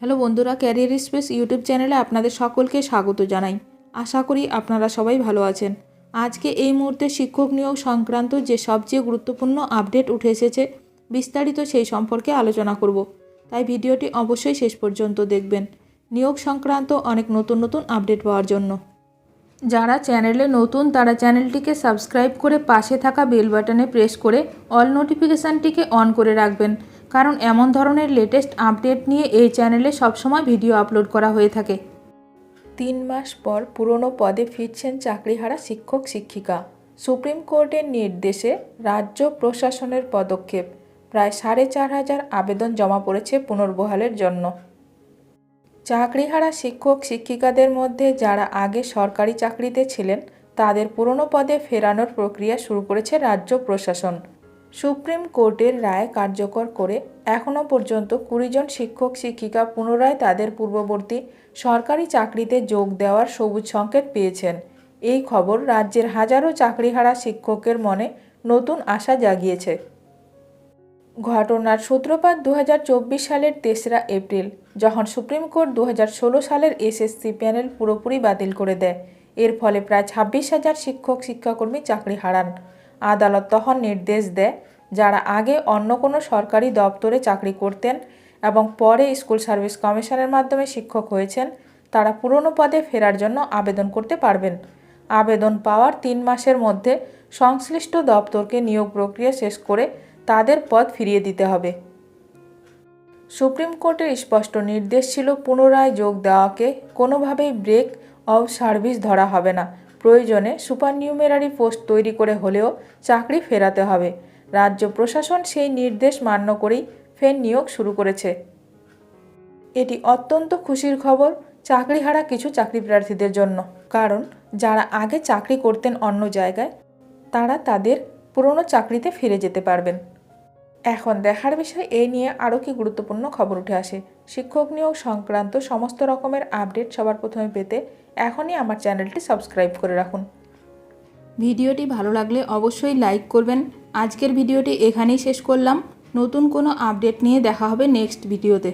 Hello বন্ধুরা, career space YouTube চ্যানেলে আপনাদের সকলকে স্বাগত জানাই। আশা করি আপনারা সবাই ভালো আছেন। আজকে এই মুহূর্তে শিক্ষক নিয়োগ সংক্রান্ত যে সবচেয়ে গুরুত্বপূর্ণ আপডেট উঠে এসেছে, বিস্তারিত সেই সম্পর্কে আলোচনা করব। তাই ভিডিওটি অবশ্যই শেষ পর্যন্ত দেখবেন নিয়োগ সংক্রান্ত অনেক নতুন আপডেট পাওয়ার জন্য। যারা চ্যানেলে নতুন তারা চ্যানেলটিকে সাবস্ক্রাইব করে পাশে থাকা বেল বাটনে প্রেস করে অল নোটিফিকেশানটিকে অন করে রাখবেন, কারণ এমন ধরনের লেটেস্ট আপডেট নিয়ে এই চ্যানেলে সবসময় ভিডিও আপলোড করা হয়ে থাকে। 3 মাস পর পুরনো পদে ফিরছেন চাকরিহারা শিক্ষক শিক্ষিকা। সুপ্রিম কোর্টের নির্দেশে রাজ্য প্রশাসনের পদক্ষেপ। প্রায় 4,500 আবেদন জমা পড়েছে পুনর্বহালের জন্য। চাকরিহারা শিক্ষক শিক্ষিকাদের মধ্যে যারা আগে সরকারি চাকরিতে ছিলেন তাদের পুরনো পদে ফেরানোর প্রক্রিয়া শুরু করেছে রাজ্য প্রশাসন। সুপ্রিম কোর্টের রায় কার্যকর করে এখনও পর্যন্ত 20 জন শিক্ষক শিক্ষিকা পুনরায় তাদের পূর্ববর্তী সরকারি চাকরিতে যোগ দেওয়ার সবুজ সংকেত পেয়েছেন। এই খবর রাজ্যের হাজারো চাকরিহারা শিক্ষকের মনে নতুন আশা জাগিয়েছে। ঘটনার সূত্রপাত 2024 সালের 3রা এপ্রিল, যখন সুপ্রিম কোর্ট 2016 সালের এসএসসি প্যানেল পুরোপুরি বাতিল করে দেয়। এর ফলে প্রায় 26,000 শিক্ষক শিক্ষাকর্মী চাকরি হারান। আদালত তখন নির্দেশ দেয়, যারা আগে অন্য কোনো সরকারি দপ্তরে চাকরি করতেন এবং পরে স্কুল সার্ভিস কমিশনের মাধ্যমে শিক্ষক হয়েছেন, তারা পুরনো পদে ফেরার জন্য আবেদন করতে পারবেন। আবেদন পাওয়ার 3 মাসের মধ্যে সংশ্লিষ্ট দপ্তরকে নিয়োগ প্রক্রিয়া শেষ করে তাদের পদ ফিরিয়ে দিতে হবে। সুপ্রিম কোর্টের স্পষ্ট নির্দেশ ছিল, পুনরায় যোগ দেওয়াকে কোনোভাবেই ব্রেক অফ সার্ভিস ধরা হবে না। প্রয়োজনে সুপারনিউমেরারি পোস্ট তৈরি করে হলেও চাকরি ফেরাতে হবে। রাজ্য প্রশাসন সেই নির্দেশ মান্য করেই ফের নিয়োগ শুরু করেছে। এটি অত্যন্ত খুশির খবর চাকরিহারা কিছু চাকরি প্রার্থীদের জন্য, কারণ যারা আগে চাকরি করতেন অন্য জায়গায় তারা তাদের পুরনো চাকরিতে ফিরে যেতে পারবেন। এখন দেখার বিষয় এই নিয়ে আরও কি গুরুত্বপূর্ণ খবর উঠে আসে। শিক্ষক নিয়োগ সংক্রান্ত সমস্ত রকমের আপডেট সবার প্রথমে পেতে এখনই আমার চ্যানেলটি সাবস্ক্রাইব করে রাখুন। ভিডিওটি ভালো লাগলে অবশ্যই লাইক করবেন। আজকের ভিডিওটি এখানেই শেষ করলাম। নতুন কোনো আপডেট নিয়ে দেখা হবে নেক্সট ভিডিওতে।